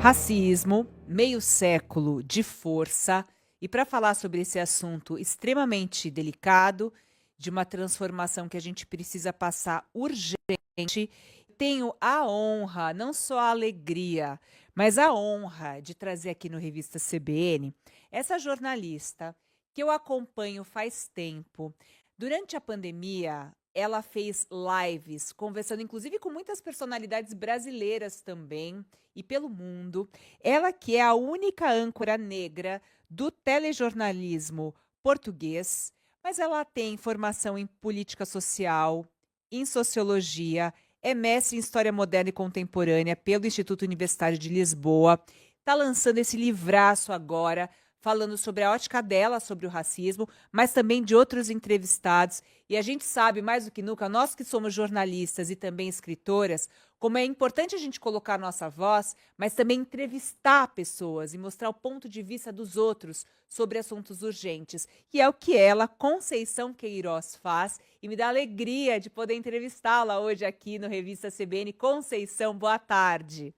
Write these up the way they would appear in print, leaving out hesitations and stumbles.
Racismo, meio século de força. E para falar sobre esse assunto extremamente delicado, de uma transformação que a gente precisa passar urgente, tenho a honra, não só a alegria, mas a honra de trazer aqui no Revista CBN essa jornalista que eu acompanho faz tempo. Durante a pandemia, ela fez lives, conversando inclusive com muitas personalidades brasileiras também e pelo mundo. Ela que é a única âncora negra do telejornalismo português, mas ela tem formação em política social, em sociologia, é mestre em história moderna e contemporânea pelo Instituto Universitário de Lisboa. Está lançando esse livraço agora, falando sobre a ótica dela sobre o racismo, mas também de outros entrevistados. E a gente sabe, mais do que nunca, nós que somos jornalistas e também escritoras, como é importante a gente colocar a nossa voz, mas também entrevistar pessoas e mostrar o ponto de vista dos outros sobre assuntos urgentes. E é o que ela, Conceição Queiroz, faz. E me dá alegria de poder entrevistá-la hoje aqui no Revista CBN. Conceição, boa tarde.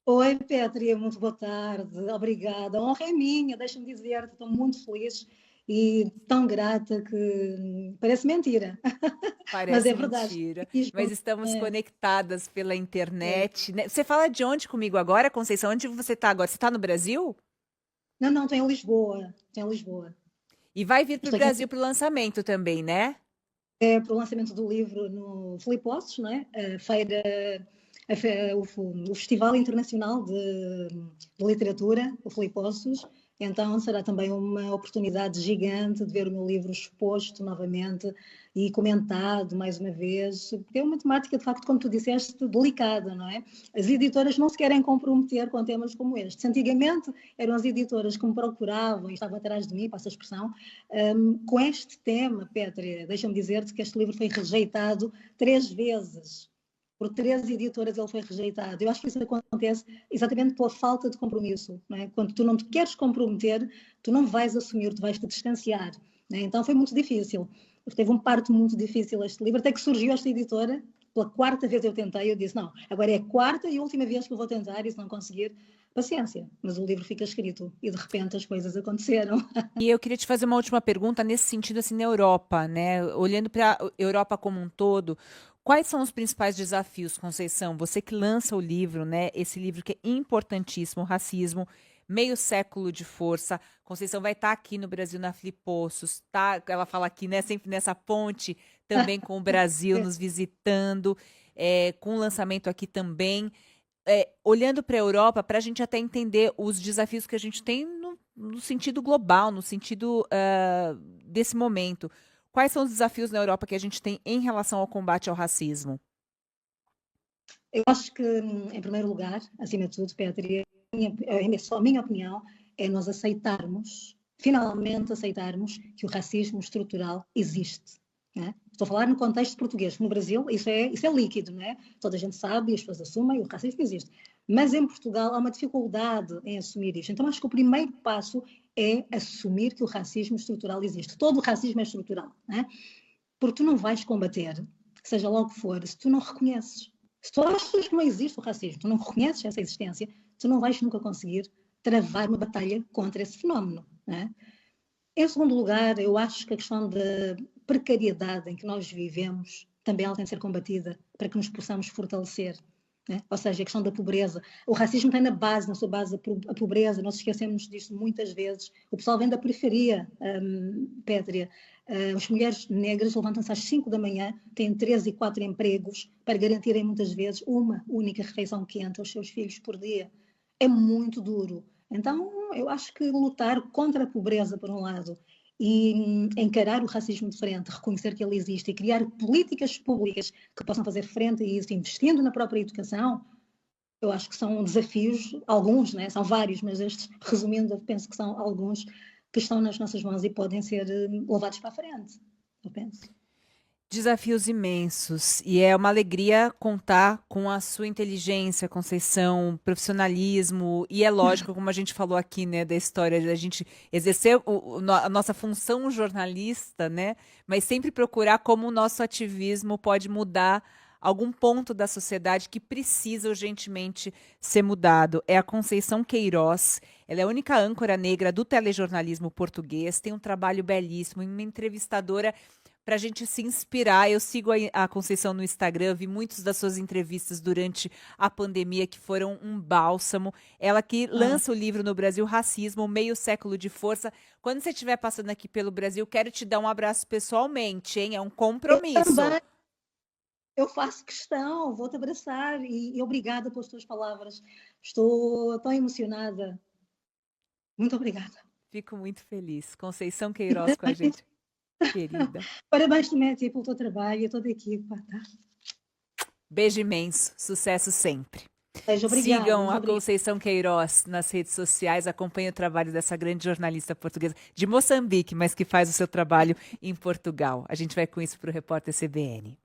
Oi, Pétria, muito boa tarde, obrigada. A honra é minha, deixa-me dizer-te, estou muito feliz e tão grata que parece mentira, mas Parece é verdade. mentira, mas Mesmo, estamos é, conectadas pela é. internet, né? Você fala de onde comigo agora, Conceição? Onde você está agora? Você está no Brasil? Não, estou em Lisboa, estou em Lisboa. E vai vir para o Estou aqui Brasil para o lançamento também, né? para o lançamento do livro no Flipossos, não é? A feira, o Festival Internacional de Literatura, o Flipossos. Então será também uma oportunidade gigante de ver o meu livro exposto novamente e comentado mais uma vez, porque é uma temática, de facto, como tu disseste, delicada, não é? As editoras não se querem comprometer com temas como estes. Antigamente eram as editoras que me procuravam e estavam atrás de mim, passa a expressão, com este tema, Pétria, deixa-me dizer-te que este livro foi rejeitado 3 vezes. Por 3 editoras ele foi rejeitado. Eu acho que isso acontece exatamente pela falta de compromisso. Não é? Quando tu não te queres comprometer, tu não vais assumir, tu vais te distanciar. Não é? Então foi muito difícil. Teve um parto muito difícil este livro, até que surgiu esta editora. Pela 4ª vez eu tentei, eu disse, não, agora é a 4ª e última vez que eu vou tentar, e se não conseguir, paciência. Mas o livro fica escrito e de repente as coisas aconteceram. E eu queria te fazer uma última pergunta nesse sentido, assim, na Europa, né? Olhando para a Europa como um todo, quais são os principais desafios, Conceição? Você que lança o livro, né? Esse livro que é importantíssimo, Racismo, Meio Século de Força. Conceição vai estar aqui no Brasil na Flipossos, tá? Ela fala aqui, né? Sempre nessa ponte também com o Brasil, nos visitando, com o lançamento aqui também. Olhando para a Europa, para a gente até entender os desafios que a gente tem no sentido global, no sentido desse momento. Quais são os desafios na Europa que a gente tem em relação ao combate ao racismo? Eu acho que, em primeiro lugar, acima de tudo, Pétria, só a minha opinião é nós aceitarmos, finalmente aceitarmos que o racismo estrutural existe. Né? Estou a falar no contexto português. No Brasil, isso é líquido, não é? Toda a gente sabe e as pessoas assumem, o racismo existe. Mas em Portugal há uma dificuldade em assumir isto. Então acho que o primeiro passo é assumir que o racismo estrutural existe. Todo o racismo é estrutural. Não é? Porque tu não vais combater, seja lá o que for, se tu não reconheces. Se tu achas que não existe o racismo, tu não reconheces essa existência, tu não vais nunca conseguir travar uma batalha contra esse fenómeno. Não é? Em segundo lugar, eu acho que a questão da precariedade em que nós vivemos também ela tem de ser combatida para que nos possamos fortalecer. Né? Ou seja, a questão da pobreza. O racismo tem na sua base, a pobreza. Nós esquecemos disso muitas vezes. O pessoal vem da periferia, Pétria. As mulheres negras levantam-se às 5 da manhã, têm 3 e 4 empregos para garantirem muitas vezes uma única refeição quente aos seus filhos por dia. É muito duro. Então, eu acho que lutar contra a pobreza, por um lado, e encarar o racismo de frente, reconhecer que ele existe e criar políticas públicas que possam fazer frente a isso, investindo na própria educação, eu acho que são desafios, alguns, né? São vários, mas estes, resumindo, eu penso que são alguns que estão nas nossas mãos e podem ser levados para a frente, eu penso. Desafios imensos. E é uma alegria contar com a sua inteligência, Conceição, profissionalismo. E é lógico, como a gente falou aqui, né, da história da gente exercer a nossa função jornalista, né, mas sempre procurar como o nosso ativismo pode mudar algum ponto da sociedade que precisa urgentemente ser mudado. É a Conceição Queiroz, ela é a única âncora negra do telejornalismo português, tem um trabalho belíssimo, uma entrevistadora para a gente se inspirar. Eu sigo a Conceição no Instagram, vi muitas das suas entrevistas durante a pandemia que foram um bálsamo. Ela que lança o livro no Brasil, Racismo, Meio Século de Força. Quando você estiver passando aqui pelo Brasil, quero te dar um abraço pessoalmente, hein? É um compromisso. Também, eu faço questão, vou-te abraçar e obrigada pelas tuas palavras. Estou tão emocionada. Muito obrigada. Fico muito feliz. Conceição Queiroz com a gente, querida. Parabéns também a ti pelo teu trabalho e a toda a equipa. Tá? Beijo imenso, sucesso sempre. Beijo, obrigada. Sigam a Conceição Queiroz nas redes sociais, acompanhem o trabalho dessa grande jornalista portuguesa de Moçambique, mas que faz o seu trabalho em Portugal. A gente vai com isso para o Repórter CBN.